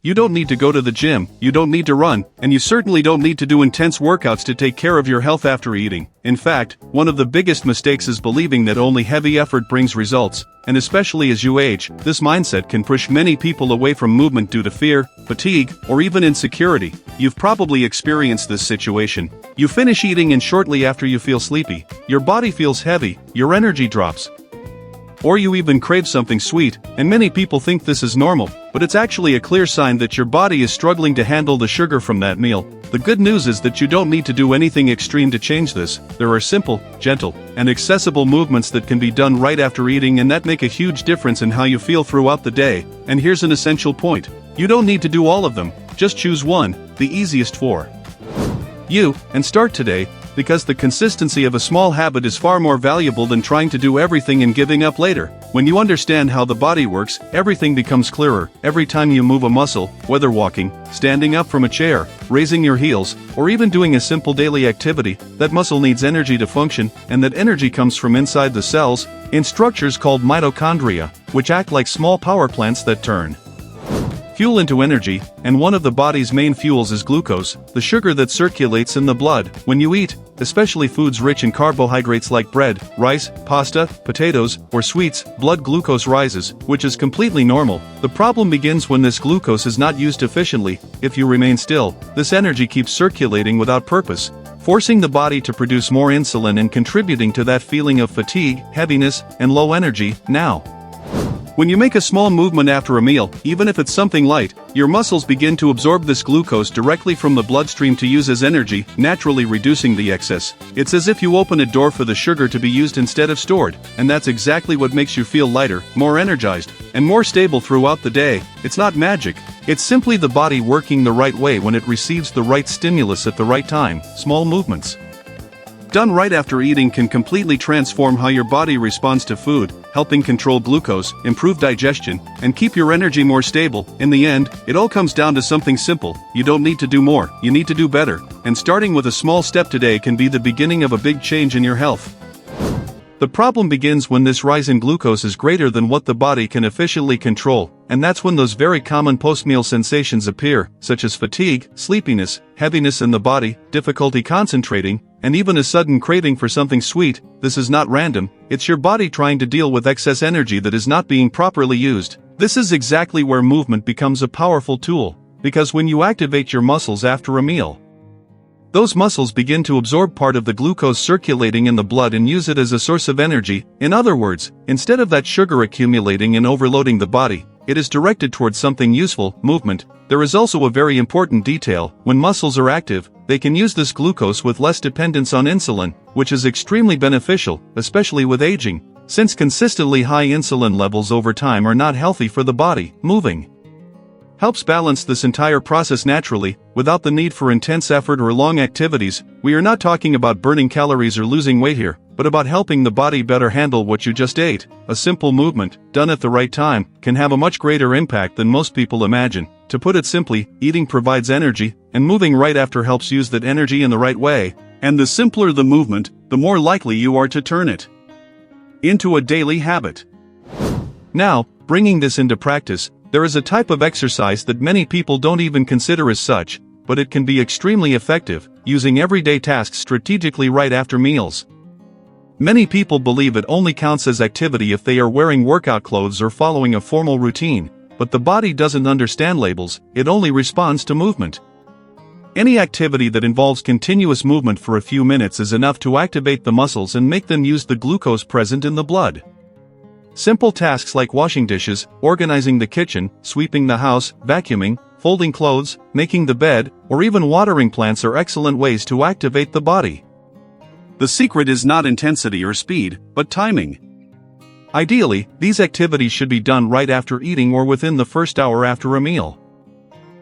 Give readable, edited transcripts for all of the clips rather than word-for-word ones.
You don't need to go to the gym, you don't need to run, and you certainly don't need to do intense workouts to take care of your health after eating. In fact, one of the biggest mistakes is believing that only heavy effort brings results, and especially as you age, this mindset can push many people away from movement due to fear, fatigue, or even insecurity. You've probably experienced this situation. You finish eating and shortly after you feel sleepy, your body feels heavy, your energy drops, or you even crave something sweet, and many people think this is normal, but it's actually a clear sign that your body is struggling to handle the sugar from that meal. The good news is that you don't need to do anything extreme to change this. There are simple, gentle, and accessible movements that can be done right after eating and that make a huge difference in how you feel throughout the day. And here's an essential point. You don't need to do all of them, just choose one, the easiest for you, and start today, because the consistency of a small habit is far more valuable than trying to do everything and giving up later. When you understand how the body works, everything becomes clearer. Every time you move a muscle, whether walking, standing up from a chair, raising your heels, or even doing a simple daily activity, that muscle needs energy to function, and that energy comes from inside the cells, in structures called mitochondria, which act like small power plants that turn fuel into energy, and one of the body's main fuels is glucose, the sugar that circulates in the blood. When you eat, especially foods rich in carbohydrates like bread, rice, pasta, potatoes, or sweets, blood glucose rises, which is completely normal. The problem begins when this glucose is not used efficiently. If you remain still, this energy keeps circulating without purpose, forcing the body to produce more insulin and contributing to that feeling of fatigue, heaviness, and low energy. Now, when you make a small movement after a meal, even if it's something light, your muscles begin to absorb this glucose directly from the bloodstream to use as energy, naturally reducing the excess. It's as if you open a door for the sugar to be used instead of stored, and that's exactly what makes you feel lighter, more energized, and more stable throughout the day. It's not magic. It's simply the body working the right way when it receives the right stimulus at the right time. Small movements done right after eating can completely transform how your body responds to food, helping control glucose, improve digestion, and keep your energy more stable. In the end, it all comes down to something simple. You don't need to do more, you need to do better. And starting with a small step today can be the beginning of a big change in your health. The problem begins when this rise in glucose is greater than what the body can efficiently control, and that's when those very common post-meal sensations appear, such as fatigue, sleepiness, heaviness in the body, difficulty concentrating, and even a sudden craving for something sweet. This is not random, it's your body trying to deal with excess energy that is not being properly used. This is exactly where movement becomes a powerful tool, because when you activate your muscles after a meal, those muscles begin to absorb part of the glucose circulating in the blood and use it as a source of energy. In other words, instead of that sugar accumulating and overloading the body, it is directed towards something useful, movement. There is also a very important detail. When muscles are active, they can use this glucose with less dependence on insulin, which is extremely beneficial, especially with aging, since consistently high insulin levels over time are not healthy for the body. Moving helps balance this entire process naturally, without the need for intense effort or long activities. We are not talking about burning calories or losing weight here, but about helping the body better handle what you just ate. A simple movement, done at the right time, can have a much greater impact than most people imagine. To put it simply, eating provides energy, and moving right after helps use that energy in the right way. And the simpler the movement, the more likely you are to turn it into a daily habit. Now, bringing this into practice, there is a type of exercise that many people don't even consider as such, but it can be extremely effective, using everyday tasks strategically right after meals. Many people believe it only counts as activity if they are wearing workout clothes or following a formal routine, but the body doesn't understand labels, it only responds to movement. Any activity that involves continuous movement for a few minutes is enough to activate the muscles and make them use the glucose present in the blood. Simple tasks like washing dishes, organizing the kitchen, sweeping the house, vacuuming, folding clothes, making the bed, or even watering plants are excellent ways to activate the body. The secret is not intensity or speed, but timing. Ideally, these activities should be done right after eating or within the first hour after a meal.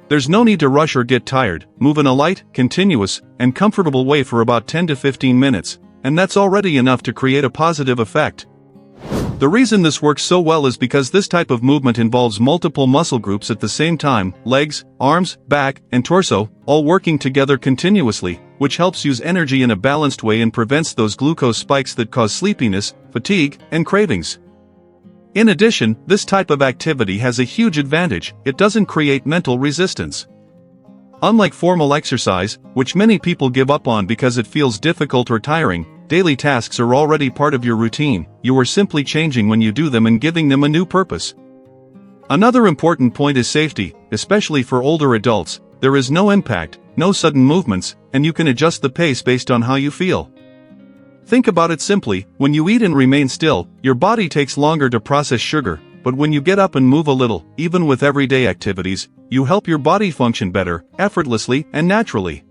There's no need to rush or get tired. Move in a light, continuous, and comfortable way for about 10 to 15 minutes, and that's already enough to create a positive effect. The reason this works so well is because this type of movement involves multiple muscle groups at the same time: legs, arms, back, and torso, all working together continuously, which helps use energy in a balanced way and prevents those glucose spikes that cause sleepiness, fatigue, and cravings. In addition, this type of activity has a huge advantage: it doesn't create mental resistance. Unlike formal exercise, which many people give up on because it feels difficult or tiring, daily tasks are already part of your routine. You are simply changing when you do them and giving them a new purpose. Another important point is safety, especially for older adults. There is no impact, no sudden movements, and you can adjust the pace based on how you feel. Think about it simply: when you eat and remain still, your body takes longer to process sugar, but when you get up and move a little, even with everyday activities, you help your body function better, effortlessly, and naturally.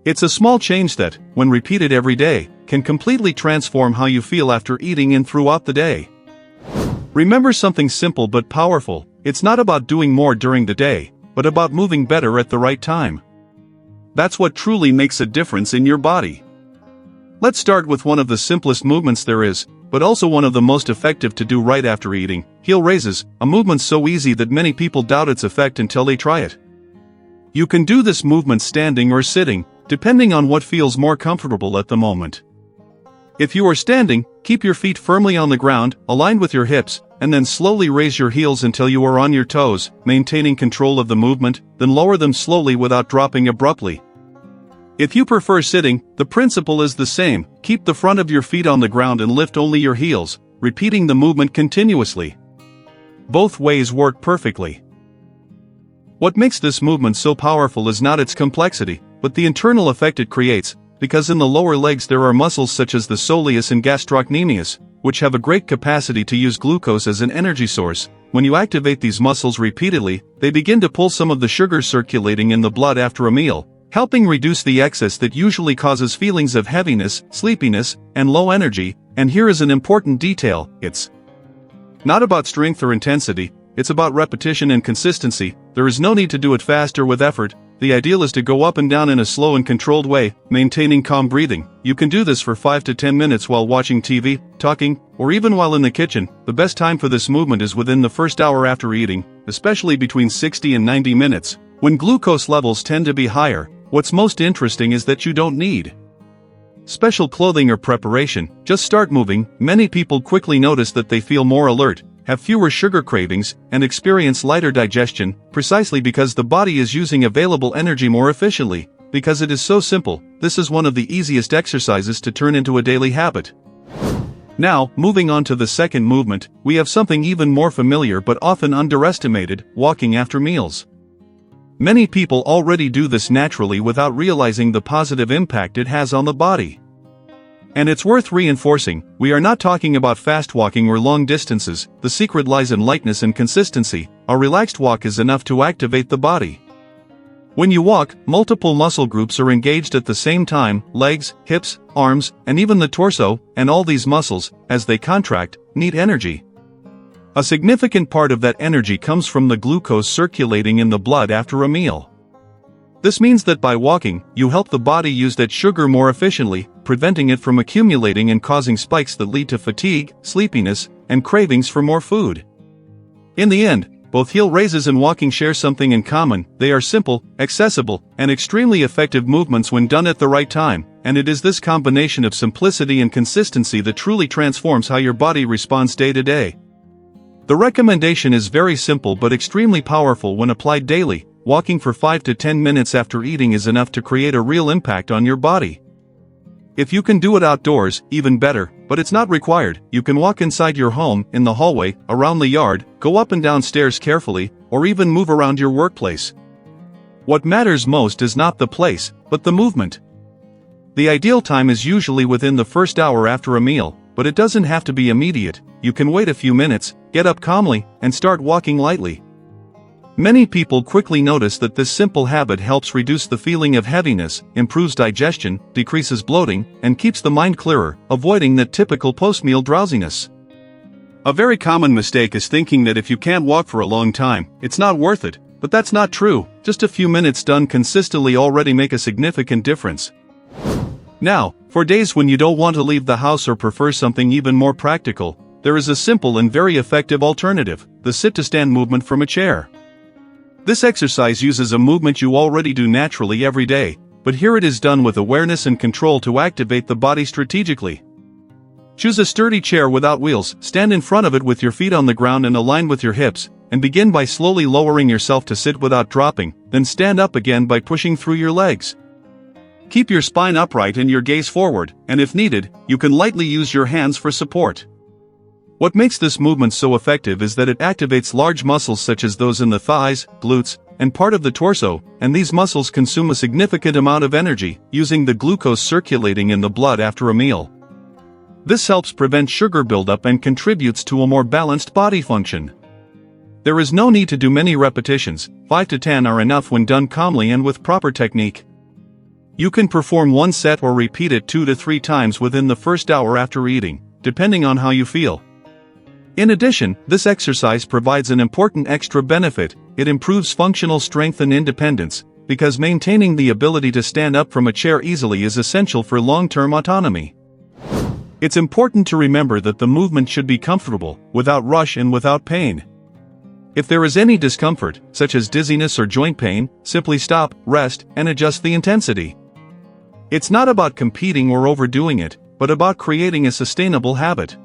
It's a small change that, when repeated every day, can completely transform how you feel after eating and throughout the day. Remember something simple but powerful: it's not about doing more during the day, but about moving better at the right time. That's what truly makes a difference in your body. Let's start with one of the simplest movements there is, but also one of the most effective to do right after eating: heel raises, a movement so easy that many people doubt its effect until they try it. You can do this movement standing or sitting, depending on what feels more comfortable at the moment. If you are standing, keep your feet firmly on the ground, aligned with your hips, and then slowly raise your heels until you are on your toes, maintaining control of the movement, then lower them slowly without dropping abruptly. If you prefer sitting, the principle is the same: keep the front of your feet on the ground and lift only your heels, repeating the movement continuously. Both ways work perfectly. What makes this movement so powerful is not its complexity, but the internal effect it creates, because in the lower legs there are muscles such as the soleus and gastrocnemius, which have a great capacity to use glucose as an energy source. When you activate these muscles repeatedly, they begin to pull some of the sugar circulating in the blood after a meal, helping reduce the excess that usually causes feelings of heaviness, sleepiness, and low energy. And here is an important detail: it's not about strength or intensity, it's about repetition and consistency. There is no need to do it fast or with effort. The ideal is to go up and down in a slow and controlled way, maintaining calm breathing. You can do this for 5 to 10 minutes while watching TV, talking, or even while in the kitchen. The best time for this movement is within the first hour after eating, especially between 60 and 90 minutes, when glucose levels tend to be higher. What's most interesting is that you don't need special clothing or preparation. Just start moving. Many people quickly notice that they feel more alert, have fewer sugar cravings, and experience lighter digestion, precisely because the body is using available energy more efficiently. Because it is so simple, this is one of the easiest exercises to turn into a daily habit. Now, moving on to the second movement, we have something even more familiar but often underestimated: walking after meals. Many people already do this naturally without realizing the positive impact it has on the body. And it's worth reinforcing: we are not talking about fast walking or long distances. The secret lies in lightness and consistency. A relaxed walk is enough to activate the body. When you walk, multiple muscle groups are engaged at the same time: legs, hips, arms, and even the torso, and all these muscles, as they contract, need energy. A significant part of that energy comes from the glucose circulating in the blood after a meal. This means that by walking, you help the body use that sugar more efficiently, preventing it from accumulating and causing spikes that lead to fatigue, sleepiness, and cravings for more food. In the end, both heel raises and walking share something in common: they are simple, accessible, and extremely effective movements when done at the right time, and it is this combination of simplicity and consistency that truly transforms how your body responds day to day. The recommendation is very simple but extremely powerful when applied daily. Walking for 5 to 10 minutes after eating is enough to create a real impact on your body. If you can do it outdoors, even better, but it's not required. You can walk inside your home, in the hallway, around the yard, go up and down stairs carefully, or even move around your workplace. What matters most is not the place, but the movement. The ideal time is usually within the first hour after a meal, but it doesn't have to be immediate. You can wait a few minutes, get up calmly, and start walking lightly. Many people quickly notice that this simple habit helps reduce the feeling of heaviness, improves digestion, decreases bloating, and keeps the mind clearer, avoiding that typical post-meal drowsiness. A very common mistake is thinking that if you can't walk for a long time, it's not worth it, but that's not true. Just a few minutes done consistently already make a significant difference. Now, for days when you don't want to leave the house or prefer something even more practical, there is a simple and very effective alternative: the sit-to-stand movement from a chair. This exercise uses a movement you already do naturally every day, but here it is done with awareness and control to activate the body strategically. Choose a sturdy chair without wheels, stand in front of it with your feet on the ground and aligned with your hips, and begin by slowly lowering yourself to sit without dropping, then stand up again by pushing through your legs. Keep your spine upright and your gaze forward, and if needed, you can lightly use your hands for support. What makes this movement so effective is that it activates large muscles such as those in the thighs, glutes, and part of the torso, and these muscles consume a significant amount of energy, using the glucose circulating in the blood after a meal. This helps prevent sugar buildup and contributes to a more balanced body function. There is no need to do many repetitions, 5 to 10 are enough when done calmly and with proper technique. You can perform one set or repeat it 2 to 3 times within the first hour after eating, depending on how you feel. In addition, this exercise provides an important extra benefit. It improves functional strength and independence, because maintaining the ability to stand up from a chair easily is essential for long-term autonomy. It's important to remember that the movement should be comfortable, without rush and without pain. If there is any discomfort, such as dizziness or joint pain, simply stop, rest, and adjust the intensity. It's not about competing or overdoing it, but about creating a sustainable habit.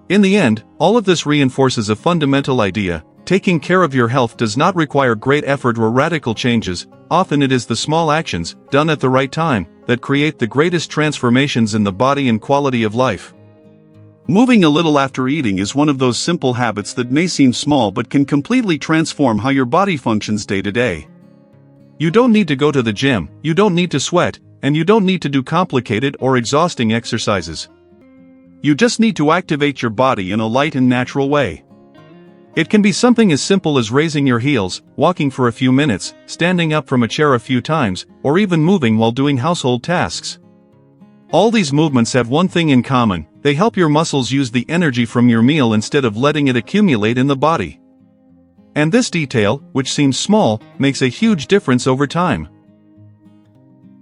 In the end, all of this reinforces a fundamental idea: taking care of your health does not require great effort or radical changes. Often it is the small actions, done at the right time, that create the greatest transformations in the body and quality of life. Moving a little after eating is one of those simple habits that may seem small but can completely transform how your body functions day to day. You don't need to go to the gym, you don't need to sweat, and you don't need to do complicated or exhausting exercises. You just need to activate your body in a light and natural way. It can be something as simple as raising your heels, walking for a few minutes, standing up from a chair a few times, or even moving while doing household tasks. All these movements have one thing in common: they help your muscles use the energy from your meal instead of letting it accumulate in the body. And this detail, which seems small, makes a huge difference over time.